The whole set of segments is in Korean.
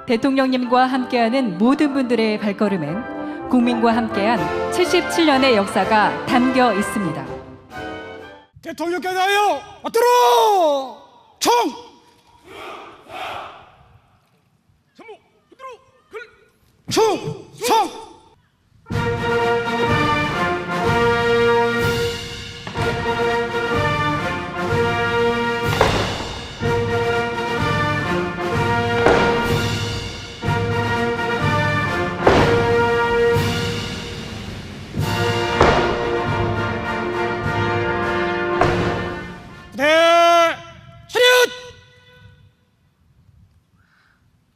대통령님과 함께하는 모든 분들의 발걸음엔 국민과 함께한 77년의 역사가 담겨 있습니다. 대통령께 대하여 받들어 청! 충성!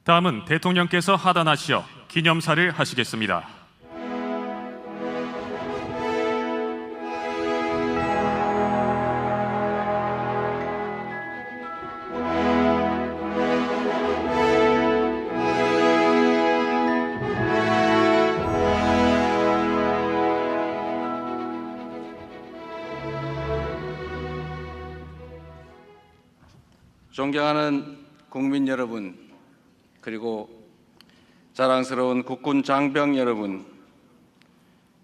다음은 대통령께서 하단하시어 기념사를 하시겠습니다. 존경하는 국민 여러분, 그리고 자랑스러운 국군 장병 여러분,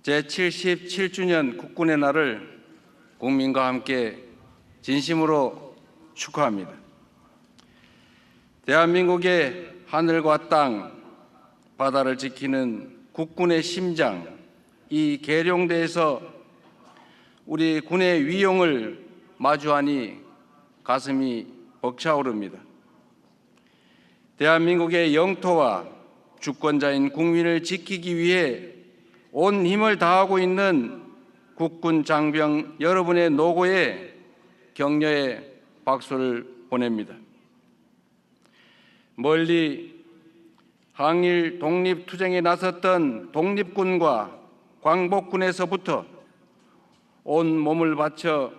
제77주년 국군의 날을 국민과 함께 진심으로 축하합니다. 대한민국의 하늘과 땅, 바다를 지키는 국군의 심장, 이 계룡대에서 우리 군의 위용을 마주하니 가슴이 벅차오릅니다. 대한민국의 영토와 주권자인 국민을 지키기 위해 온 힘을 다하고 있는 국군 장병 여러분의 노고에 격려의 박수를 보냅니다. 멀리 항일 독립투쟁에 나섰던 독립군과 광복군에서부터 온 몸을 바쳐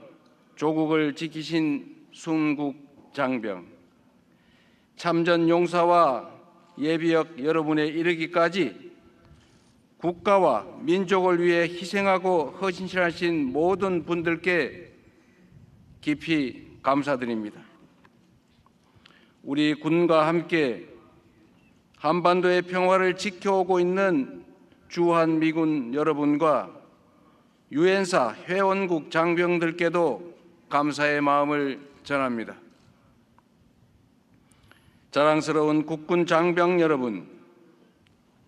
조국을 지키신 순국 장병, 참전 용사와 예비역 여러분에 이르기까지 국가와 민족을 위해 희생하고 헌신하신 모든 분들께 깊이 감사드립니다. 우리 군과 함께 한반도의 평화를 지켜오고 있는 주한미군 여러분과 유엔사 회원국 장병들께도 감사의 마음을 전합니다. 자랑스러운 국군 장병 여러분,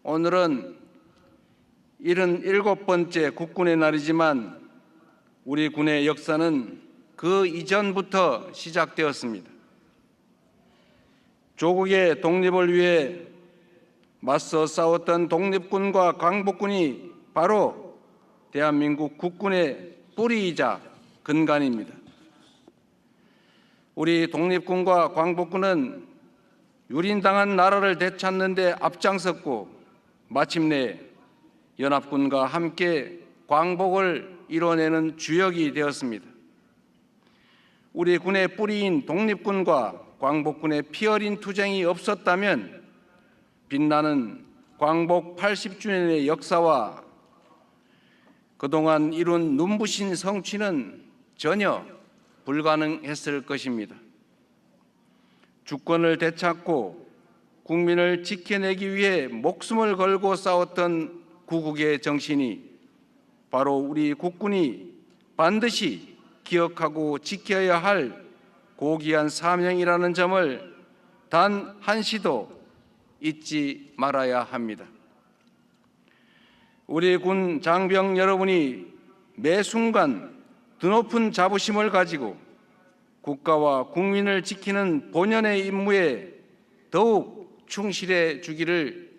오늘은 77번째 국군의 날이지만 우리 군의 역사는 그 이전부터 시작되었습니다. 조국의 독립을 위해 맞서 싸웠던 독립군과 광복군이 바로 대한민국 국군의 뿌리이자 근간입니다. 우리 독립군과 광복군은 유린당한 나라를 되찾는 데 앞장섰고 마침내 연합군과 함께 광복을 이뤄내는 주역이 되었습니다. 우리 군의 뿌리인 독립군과 광복군의 피어린 투쟁이 없었다면 빛나는 광복 80주년의 역사와 그동안 이룬 눈부신 성취는 전혀 불가능했을 것입니다. 주권을 되찾고 국민을 지켜내기 위해 목숨을 걸고 싸웠던 구국의 정신이 바로 우리 국군이 반드시 기억하고 지켜야 할 고귀한 사명이라는 점을 단 한시도 잊지 말아야 합니다. 우리 군 장병 여러분이 매 순간 드높은 자부심을 가지고 국가와 국민을 지키는 본연의 임무에 더욱 충실해 주기를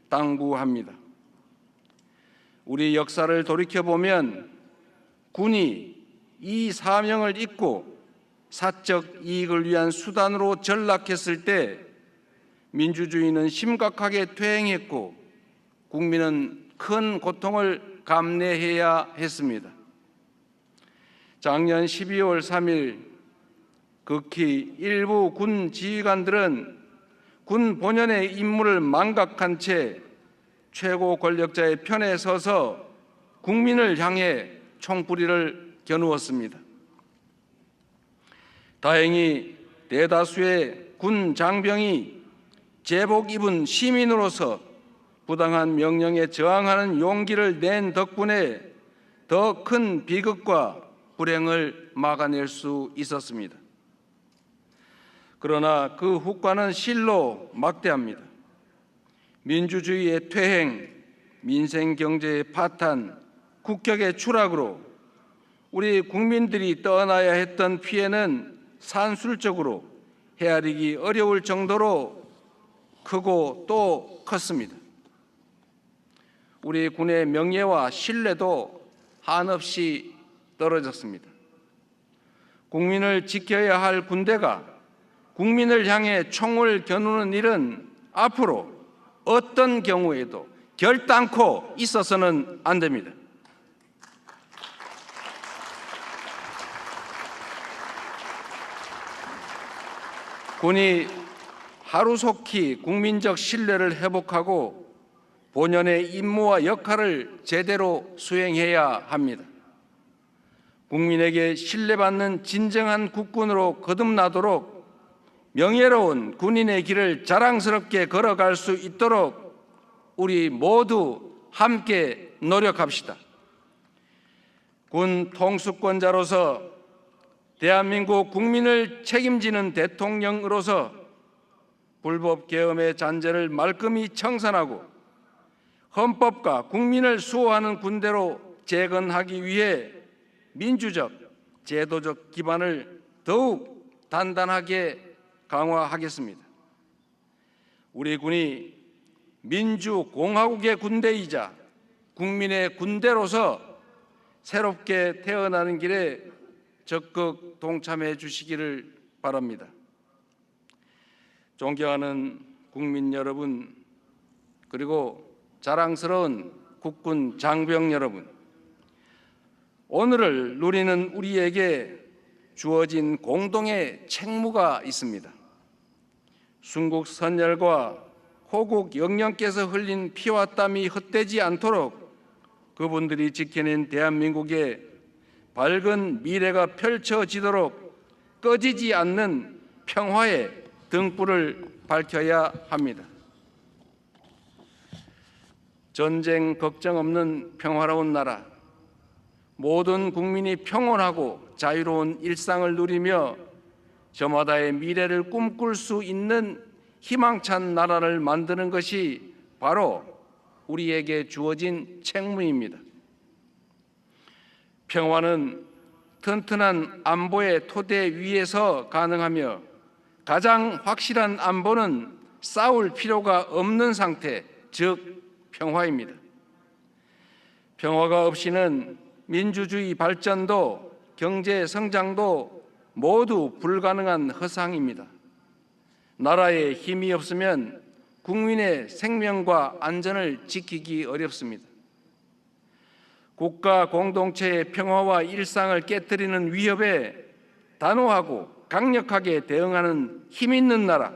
당부합니다. 우리 역사를 돌이켜보면 군이 이 사명을 잊고 사적 이익을 위한 수단으로 전락했을 때 민주주의는 심각하게 퇴행했고 국민은 큰 고통을 감내해야 했습니다. 작년 12월 3일 극히 일부 군 지휘관들은 군 본연의 임무를 망각한 채 최고 권력자의 편에 서서 국민을 향해 총부리를 겨누었습니다. 다행히 대다수의 군 장병이 제복 입은 시민으로서 부당한 명령에 저항하는 용기를 낸 덕분에 더 큰 비극과 불행을 막아낼 수 있었습니다. 그러나 그 후과는 실로 막대합니다. 민주주의의 퇴행, 민생 경제의 파탄, 국격의 추락으로 우리 국민들이 떠나야 했던 피해는 산술적으로 헤아리기 어려울 정도로 크고 또 컸습니다. 우리 군의 명예와 신뢰도 한없이 떨어졌습니다. 국민을 지켜야 할 군대가 국민을 향해 총을 겨누는 일은 앞으로 어떤 경우에도 결단코 있어서는 안 됩니다. 군이 하루속히 국민적 신뢰를 회복하고 본연의 임무와 역할을 제대로 수행해야 합니다. 국민에게 신뢰받는 진정한 국군으로 거듭나도록 명예로운 군인의 길을 자랑스럽게 걸어갈 수 있도록 우리 모두 함께 노력합시다. 군 통수권자로서 대한민국 국민을 책임지는 대통령으로서 불법 계엄의 잔재를 말끔히 청산하고 헌법과 국민을 수호하는 군대로 재건하기 위해 민주적, 제도적 기반을 더욱 단단하게 강화하겠습니다. 우리 군이 민주공화국의 군대이자 국민의 군대로서 새롭게 태어나는 길에 적극 동참해 주시기를 바랍니다. 존경하는 국민 여러분, 그리고 자랑스러운 국군 장병 여러분, 오늘을 누리는 우리에게 주어진 공동의 책무가 있습니다. 순국 선열과 호국 영령께서 흘린 피와 땀이 헛되지 않도록 그분들이 지켜낸 대한민국의 밝은 미래가 펼쳐지도록 꺼지지 않는 평화의 등불을 밝혀야 합니다. 전쟁 걱정 없는 평화로운 나라, 모든 국민이 평온하고 자유로운 일상을 누리며 저마다의 미래를 꿈꿀 수 있는 희망찬 나라를 만드는 것이 바로 우리에게 주어진 책무입니다. 평화는 튼튼한 안보의 토대 위에서 가능하며 가장 확실한 안보는 싸울 필요가 없는 상태, 즉 평화입니다. 평화가 없이는 민주주의 발전도 경제 성장도 모두 불가능한 허상입니다. 나라에 힘이 없으면 국민의 생명과 안전을 지키기 어렵습니다. 국가 공동체의 평화와 일상을 깨뜨리는 위협에 단호하고 강력하게 대응하는 힘 있는 나라,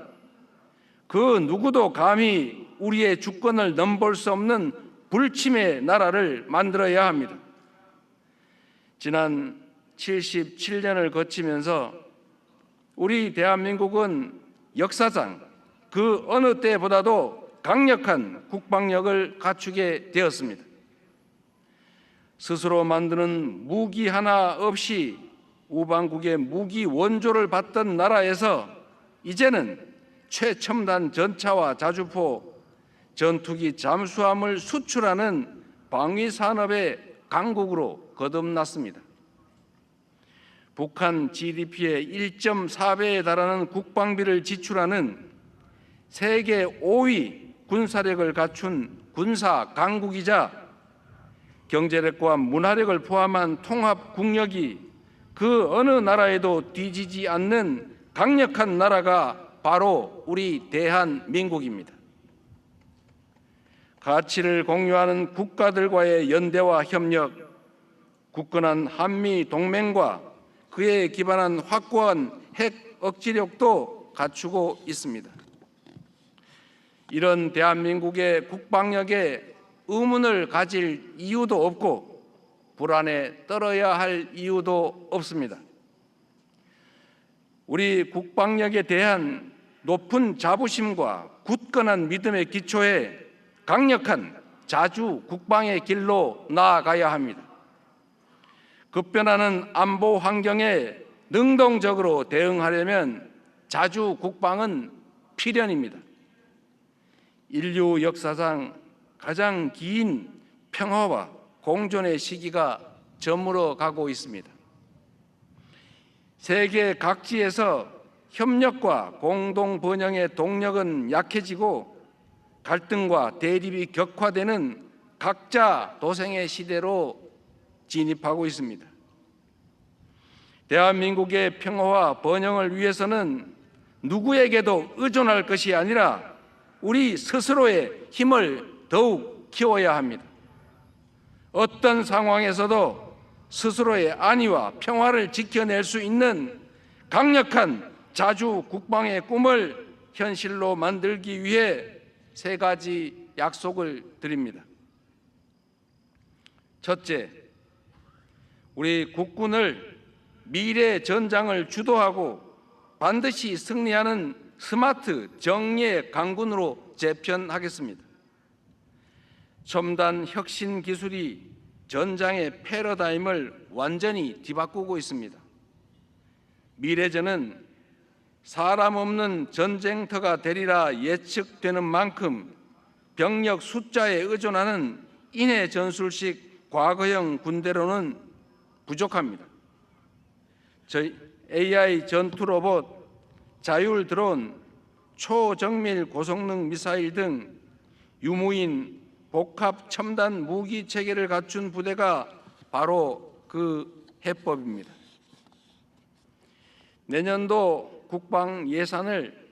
그 누구도 감히 우리의 주권을 넘볼 수 없는 불침의 나라를 만들어야 합니다. 지난 77년을 거치면서 우리 대한민국은 역사상 그 어느 때보다도 강력한 국방력을 갖추게 되었습니다. 스스로 만드는 무기 하나 없이 우방국의 무기 원조를 받던 나라에서 이제는 최첨단 전차와 자주포, 전투기 잠수함을 수출하는 방위산업의 강국으로 거듭났습니다. 북한 GDP의 1.4배에 달하는 국방비를 지출하는 세계 5위 군사력을 갖춘 군사 강국이자 경제력과 문화력을 포함한 통합 국력이 그 어느 나라에도 뒤지지 않는 강력한 나라가 바로 우리 대한민국입니다. 가치를 공유하는 국가들과의 연대와 협력, 굳건한 한미 동맹과 그에 기반한 확고한 핵 억지력도 갖추고 있습니다. 이런 대한민국의 국방력에 의문을 가질 이유도 없고 불안에 떨어야 할 이유도 없습니다. 우리 국방력에 대한 높은 자부심과 굳건한 믿음의 기초에 강력한 자주 국방의 길로 나아가야 합니다. 급변하는 안보 환경에 능동적으로 대응하려면 자주 국방은 필연입니다. 인류 역사상 가장 긴 평화와 공존의 시기가 저물어 가고 있습니다. 세계 각지에서 협력과 공동 번영의 동력은 약해지고 갈등과 대립이 격화되는 각자 도생의 시대로 진입하고 있습니다. 대한민국의 평화와 번영을 위해서는 누구에게도 의존할 것이 아니라 우리 스스로의 힘을 더욱 키워야 합니다. 어떤 상황에서도 스스로의 안위와 평화를 지켜낼 수 있는 강력한 자주 국방의 꿈을 현실로 만들기 위해 세 가지 약속을 드립니다. 첫째, 우리 국군을 미래 전장을 주도하고 반드시 승리하는 스마트 정예 강군으로 재편하겠습니다. 첨단 혁신 기술이 전장의 패러다임을 완전히 뒤바꾸고 있습니다. 미래전은 사람 없는 전쟁터가 되리라 예측되는 만큼 병력 숫자에 의존하는 인해 전술식 과거형 군대로는 부족합니다. AI 전투 로봇, 자율 드론, 초정밀 고성능 미사일 등 유무인 복합 첨단 무기 체계를 갖춘 부대가 바로 그 해법입니다. 내년도 국방 예산을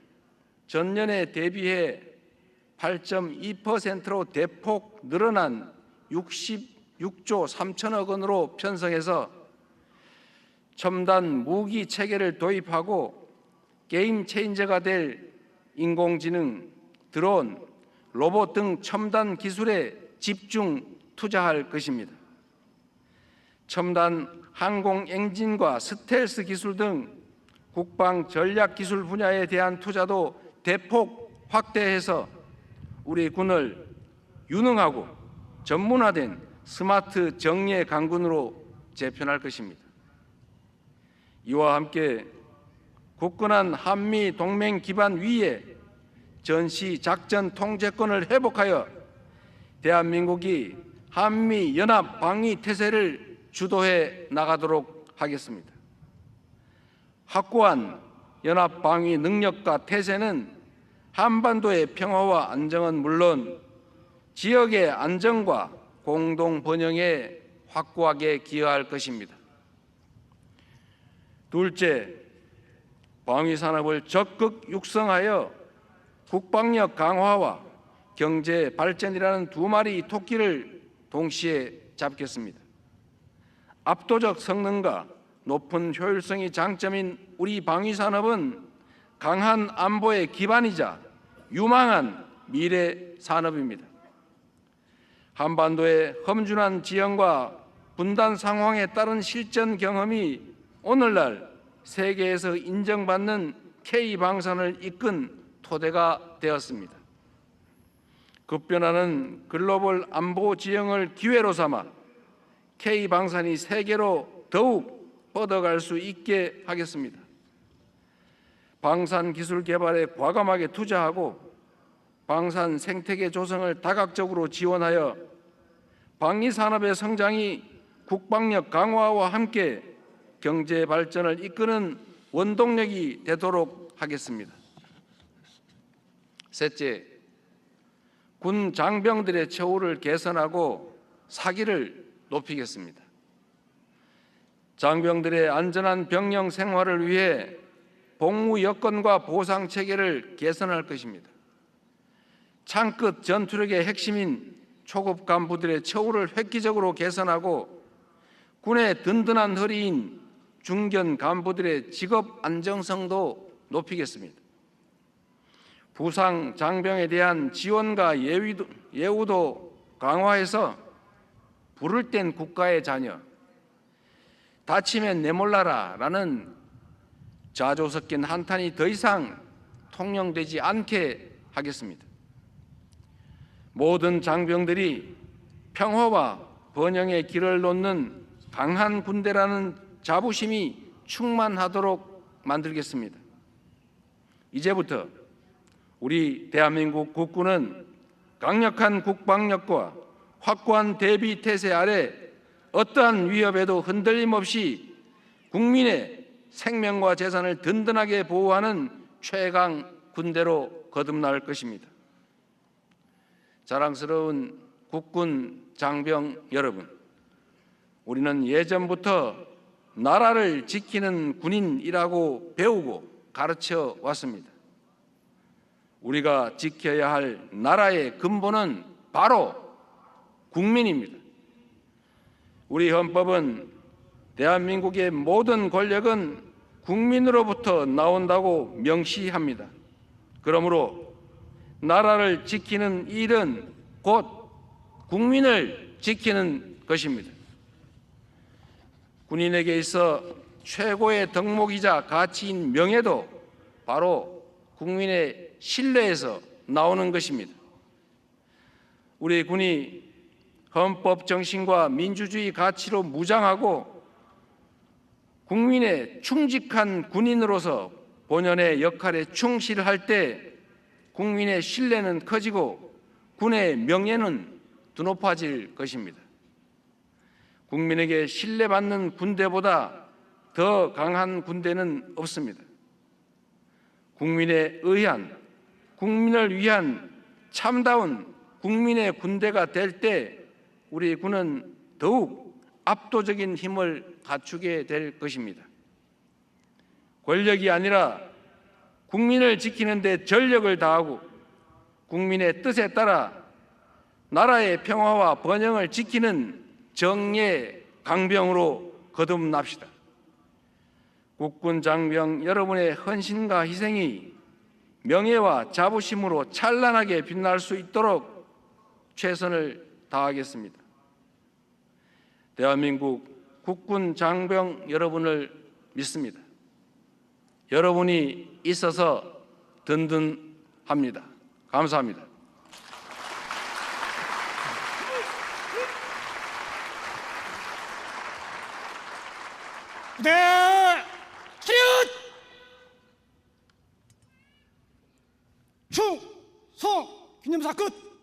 전년에 대비해 8.2%로 대폭 늘어난 66조 3천억 원으로 편성해서 첨단 무기 체계를 도입하고 게임 체인저가 될 인공지능, 드론, 로봇 등 첨단 기술에 집중 투자할 것입니다. 첨단 항공 엔진과 스텔스 기술 등 국방 전략 기술 분야에 대한 투자도 대폭 확대해서 우리 군을 유능하고 전문화된 스마트 정예 강군으로 재편할 것입니다. 이와 함께 굳건한 한미 동맹 기반 위에 전시 작전 통제권을 회복하여 대한민국이 한미 연합 방위 태세를 주도해 나가도록 하겠습니다. 확고한 연합 방위 능력과 태세는 한반도의 평화와 안정은 물론 지역의 안정과 공동 번영에 확고하게 기여할 것입니다. 둘째, 방위 산업을 적극 육성하여 국방력 강화와 경제 발전이라는 두 마리 토끼를 동시에 잡겠습니다. 압도적 성능과 높은 효율성이 장점인 우리 방위 산업은 강한 안보의 기반이자 유망한 미래 산업입니다. 한반도의 험준한 지형과 분단 상황에 따른 실전 경험이 오늘날 세계에서 인정받는 K방산을 이끈 토대가 되었습니다. 급변하는 글로벌 안보 지형을 기회로 삼아 K방산이 세계로 더욱 뻗어갈 수 있게 하겠습니다. 방산 기술 개발에 과감하게 투자하고 방산 생태계 조성을 다각적으로 지원하여 방위 산업의 성장이 국방력 강화와 함께 경제 발전을 이끄는 원동력이 되도록 하겠습니다. 셋째, 군 장병들의 처우를 개선하고 사기를 높이겠습니다. 장병들의 안전한 병영 생활을 위해 복무 여건과 보상 체계를 개선할 것입니다. 창끝 전투력의 핵심인 초급 간부들의 처우를 획기적으로 개선하고 군의 든든한 허리인 중견 간부들의 직업 안정성도 높이겠습니다. 부상 장병에 대한 지원과 예우도 강화해서 부를 땐 국가의 자녀, 다치면 내몰라라 라는 자조 섞인 한탄이 더 이상 통용되지 않게 하겠습니다. 모든 장병들이 평화와 번영의 길을 놓는 강한 군대라는 자부심이 충만하도록 만들겠습니다. 이제부터 우리 대한민국 국군은 강력한 국방력과 확고한 대비 태세 아래 어떠한 위협에도 흔들림 없이 국민의 생명과 재산을 든든하게 보호하는 최강 군대로 거듭날 것입니다. 자랑스러운 국군 장병 여러분, 우리는 예전부터 나라를 지키는 군인이라고 배우고 가르쳐 왔습니다. 우리가 지켜야 할 나라의 근본은 바로 국민입니다. 우리 헌법은 대한민국의 모든 권력은 국민으로부터 나온다고 명시합니다. 그러므로 나라를 지키는 일은 곧 국민을 지키는 것입니다. 군인에게 있어 최고의 덕목이자 가치인 명예도 바로 국민의 신뢰에서 나오는 것입니다. 우리 군이 헌법 정신과 민주주의 가치로 무장하고 국민의 충직한 군인으로서 본연의 역할에 충실할 때 국민의 신뢰는 커지고 군의 명예는 드높아질 것입니다. 국민에게 신뢰받는 군대보다 더 강한 군대는 없습니다. 국민에 의한, 국민을 위한 참다운 국민의 군대가 될 때 우리 군은 더욱 압도적인 힘을 갖추게 될 것입니다. 권력이 아니라 국민을 지키는 데 전력을 다하고 국민의 뜻에 따라 나라의 평화와 번영을 지키는 정예 강병으로 거듭납시다. 국군 장병 여러분의 헌신과 희생이 명예와 자부심으로 찬란하게 빛날 수 있도록 최선을 다하겠습니다. 대한민국 국군 장병 여러분을 믿습니다. 여러분이 있어서 든든합니다. 감사합니다. 부대 차렷! 충성 기념사 끝!